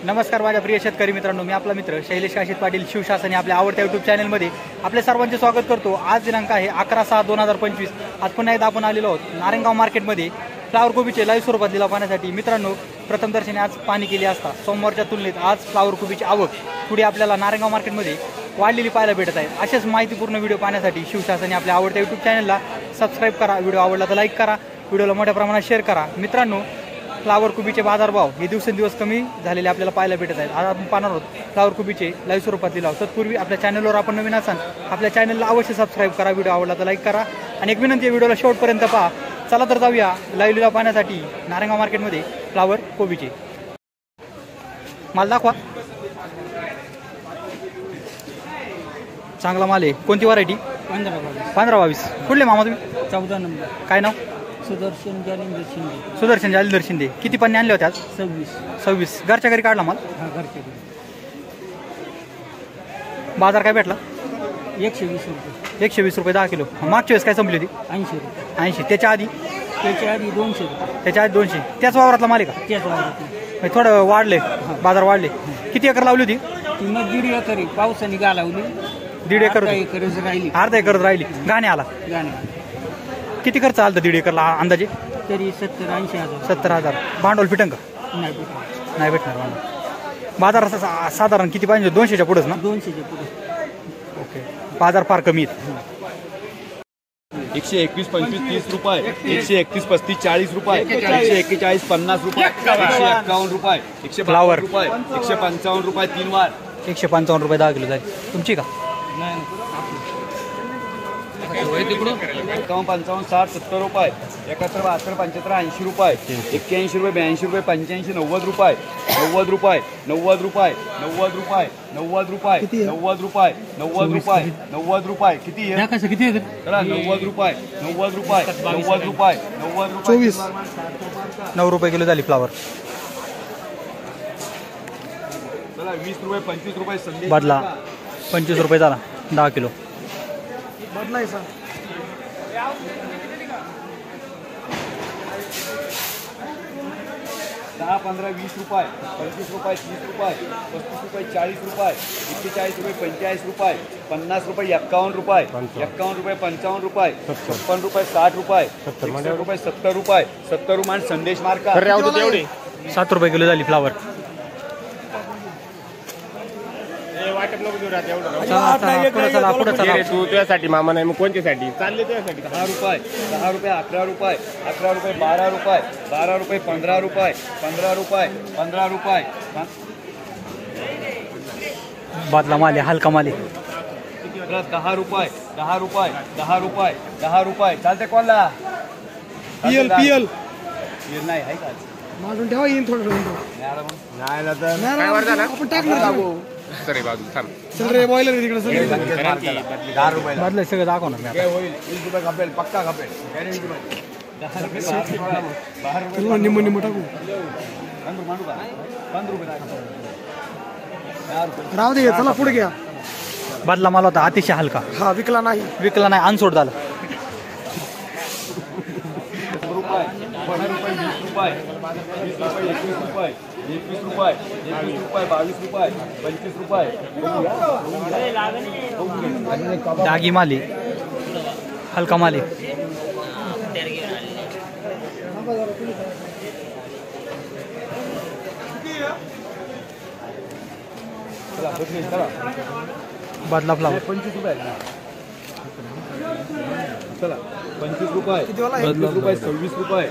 नमस्कार माझ्या प्रिय शेतकरी मित्रांनो, मी आपला मित्र शैलेश काशीत पाटील शिवशासन आपल्या आवडत्या यूट्यूब चॅनलमध्ये आपले सर्वांचे स्वागत करतो। आज दिनांक आहे 11/6/2025। आज पुन्हा एकदा आपण आलेलो आहोत नारायणगाव मार्केटमध्ये फ्लावर कोबीचे लाईव्ह स्वरूपात लिलाव पाहण्यासाठी। मित्रांनो, प्रथम दर्शनी आज पाणी केली असता सोमवारच्या तुलनेत आज फ्लावर कोबीची आवक थोडी आपल्याला नारायणगाव मार्केटमध्ये वाढलेली पाहायला भेटत आहे। असेच माहितीपूर्ण व्हिडिओ पाहण्यासाठी शिवशासन आपल्या आवडत्या यूट्यूब चॅनलला सबस्क्राईब करा, व्हिडिओ आवडला तर लाईक करा, व्हिडिओला मोठ्या प्रमाणात शेअर करा। मित्रांनो, फ्लावर कोबीचे बाजारभाव हे दिवसेंदिवस कमी झालेले आपल्याला पाहायला भेटत आहेत। आज आपण पाहणार आहोत फ्लावर कोबीचे लाईव्ह स्वरूपात लिलाव। तत्पूर्वी आपल्या चॅनलवर आपण नवीन असाल आपल्या चॅनलला अवश्य सबस्क्राईब करा, व्हिडिओ आवडला तर लाईक करा आणि एक विनंती आहे व्हिडिओला शेवटपर्यंत पहा। चला तर जाऊया लाईव्ह लिलाव पाहण्यासाठी नारायणगाव मार्केटमध्ये फ्लावर कोबीचे। माल दाखवा, चांगला माल आहे। कोणती व्हरायटी? 15-22। कुठले मामा तुम्ही? 14 नंबर। काय नाव? सुदर्शन जालिंदर शिंदे। सुदर्शन जालिंदर शिंदे। किती पन्ने आणले होते आज? 26। घरच्या घरी काढला माल? हा, घरच्या घरी। बाजार काय भेटला? 120 रुपये। 120 रुपये 10 किलो। मागच्या वेळेस काय संपली होती? 80 रुपये। 80। त्याच्या आधी? त्याच्या आधी 200 रुपये। त्याच्या आधी 200। त्याच वावरातला माल आहे का? त्याच वावरातला। थोडं वाढले, बाजार वाढले। किती एकर लावली होती? ती मग 1.5 एकर पावसाने गालावली। 1.5 एकर एकरच राहिली। अर्धा एकर राहिली। गाणे आला? गाणे। किती खर्च आला 1.5 एकरला अंदाजे? तरी 70-80 हजार। 70,000। भांडवल फिटंग का? नाही भेटणार। नाही भेटणार भांडवल। बाजार साधारण किती पाहिजे? 200च्या पुढेच ना? 200च्या पुढे। ओके, बाजार फार कमी आहेत। 121, 25, 30 रुपये, 131, 35, 40 रुपये, 141, 50 रुपये, 151 रुपये, 152 रुपये, 155 रुपये 3 वार, 155 रुपये 10 किलो जाईल। तुमची का? 51, 55, 60, 70 रुपये, 71, 72, 75, 80 रुपये, 81 रुपये, 82 रुपये, 85, 90 रुपये, 90 रुपये, 90 रुपये, 90 रुपये, 90 रुपये, 90 रुपये, 90 रुपये, 90 रुपये। किती आहे? किती आहे? चला 90 रुपये, 90 रुपये, 90 रुपये, 90 रुपये, 24। 9 रुपये किलो झाली फ्लावर। चला 20 रुपये, 25 रुपये संदेश बदला 25 रुपये झाला 10 किलो। बदलायचा 10, 15, 20 रुपये, 25 रुपये, 30 रुपये, 35 रुपये, 40 रुपये, 41 रुपये, 45 रुपये, 50 रुपये, 51 रुपये, 51 रुपये, 55 रुपये, 56 रुपये, 60 रुपये, 60 रुपये, 70 रुपये, 70 रुपये संदेश मार्का 7 रुपये किलो झाली फ्लावर। पुढे चला। तू त्यासाठी मामा नाही मग कोणत्यासाठी चालले? त्यासाठी 10 रुपये, 10 रुपये, 11 रुपये, 11 रुपये, 12 रुपये, 12 रुपये, 15 रुपये, 15 रुपये, 15 रुपये, बादला माल आहे, हलका माल आहे। 10 रुपये, 10 रुपये, 10 रुपये, 10 रुपये चालते कोणला? पीएल नाही आहे का? माझून ठेवा येईन थोडं नाही ना तर काय वर झाला? आपण टाकलं सरे बाजू थांब चल रे बॉयलर तिकडे सगळे 10 रुपये बदले सगळं दाखवणार मी आता। होईल 20 रुपये खपेल, पक्का खपेल, गॅरंटी मध्ये 10 रुपये, 12 रुपये, चल निम्म निम्म टाकू 15 रुपये राहू दे। चला पुढे घ्या। बदला माल होता अतिशय हलका, हा विकला नाही। विकला नाही, अनसोड झाला। रुपये, 15 रुपये, 20 रुपये, 20 रुपये, 21 रुपये, 21 रुपये, 21 रुपये, 22 रुपये, 25 रुपये, डागी माल आहे, हलका माल आहे। बदला फ्लावर 25 रुपये, चला 25 रुपये, 25 रुपये, 26 रुपये,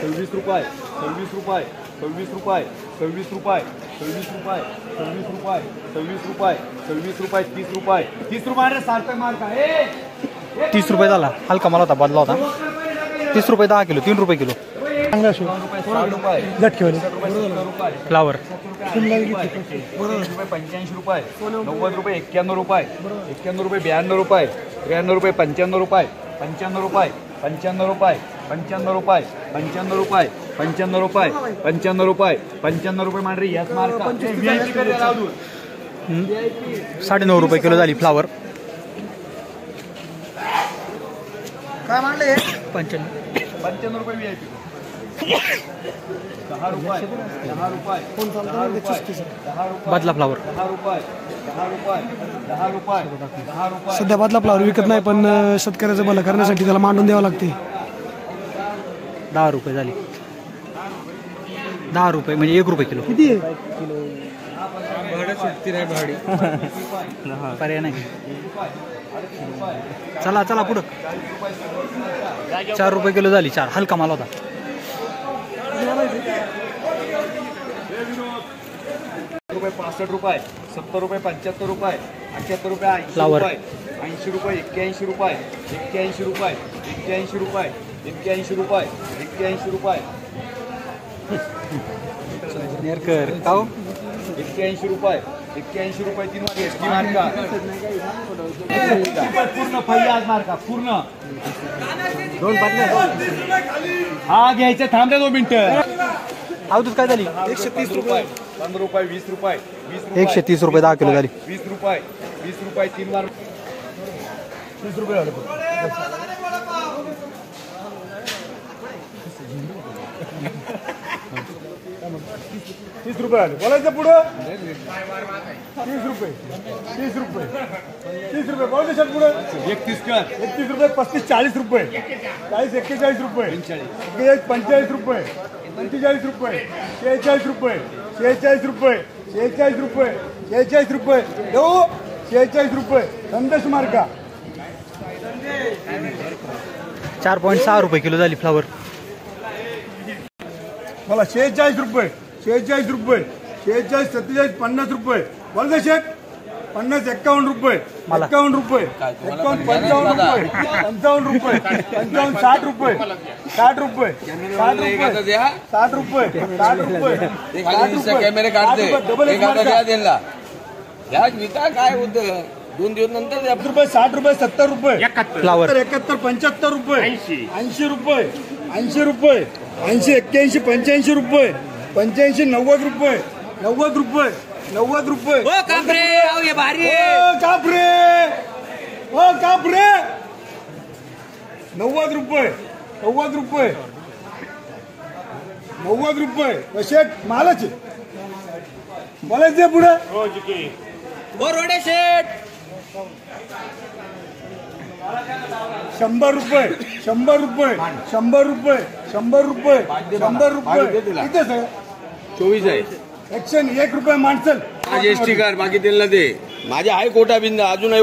26 रुपये, 26 रुपये, 26 रुपये, 26 रुपये, 26 रुपये, 26 रुपये, 26 रुपये, 26 रुपये, 30 रुपये, 30 रुपये सार्थक मार्का 30 रुपये झाला, हलका माल होता, बदला होता। 30 रुपये 10 किलो, 3 रुपये किलो फ्लावर। 85 रुपये, 90 रुपये, 91 रुपये, 91 रुपये, 92 रुपये, 93 रुपये, 95 रुपये, 95 रुपये, 95 रुपये, 95 रुपये, 95 रुपये, 95 रुपये, 95 रुपये, 95 रुपये मांडरी याच मार्का 9.5 रुपये किलो झाली फ्लावर। काय मांडले? 95 95 रुपये VIP 10 रुपये 10 रुपये कोण चालतं ते 35. 10 रुपये बदला फ्लावर 10 रुपये 10 रुपये 10 रुपये 10 रुपये सध्या बदला फ्लावर विकत नाही, पण शेतकऱ्याचं भलं करण्यासाठी त्याला मांडून द्यावं लागते. 10 रुपये झाले. 10 रुपये म्हणजे 1 रुपये किलो. किती आहे? पर्याय नाही. चला चला पुढं. 4 रुपये किलो झाली. 4 हलका माल होता. रुपये 65 रुपये 70 रुपये 75 रुपये 78 रुपये 80 फ्लावर. रुपये 80 रुपये 81 रुपये 81 रुपये 81 रुपये 81 रुपये 81 रुपये नेरकर का हो? 81 रुपये 81 रुपये 3 वागे एसटी मार्का पूर्ण फैयाज मार्का पूर्ण 2 पाटले. हा घ्यायचं थांब दे 2 मिनिटं. अवधूत काय झाली? 130 रुपये 15 रुपये 20 रुपये 130 रुपये 10 किलो झाली. 20 रुपये 3 वार 30 रुपये झाले. तीस रुपये आले बोलायचं पुढं. 30 रुपये 30 रुपये 30 रुपये बोलायचं पुढं. 31 कर 31 रुपये 35 40 रुपये 40 41 रुपये 45 रुपये 45 रुपये 46 रुपये 46 रुपये 46 रुपये 46 रुपये देऊ 46 रुपये. संदेश मार्का 4.6 रुपये किलो झाली फ्लावर. मला 46 रुपये 46 रुपये 46 47 50 रुपये बोलतो शेठ. 50 51 रुपये 51 रुपये 51 55 रुपये 55 रुपये 55 60 रुपये 60 रुपये 60 रुपये 60 रुपये 60 रुपये कॅमेरे काढते डबल द्या विका काय होतं 2 दिवस नंतर 60 रुपये 70 रुपये फ्लावर 71 75 रुपये 80 रुपये 80 रुपये 80 81 85 रुपये 85 90 रुपये 90 रुपये 90 रुपये. कापरे भारी कापरे 90 रुपये 90 रुपये 90 रुपये कसे मालच बोलायचे पुढे. रोडे शेट 100 रुपये 100 रुपये 100 रुपये 100 रुपये 100 रुपये किती सर 24 आहे. 101 रुपये माणसं माझी एसटी कार्ड बाकी त्यांना दे. माझे आहे कोटा बिंदा अजूनही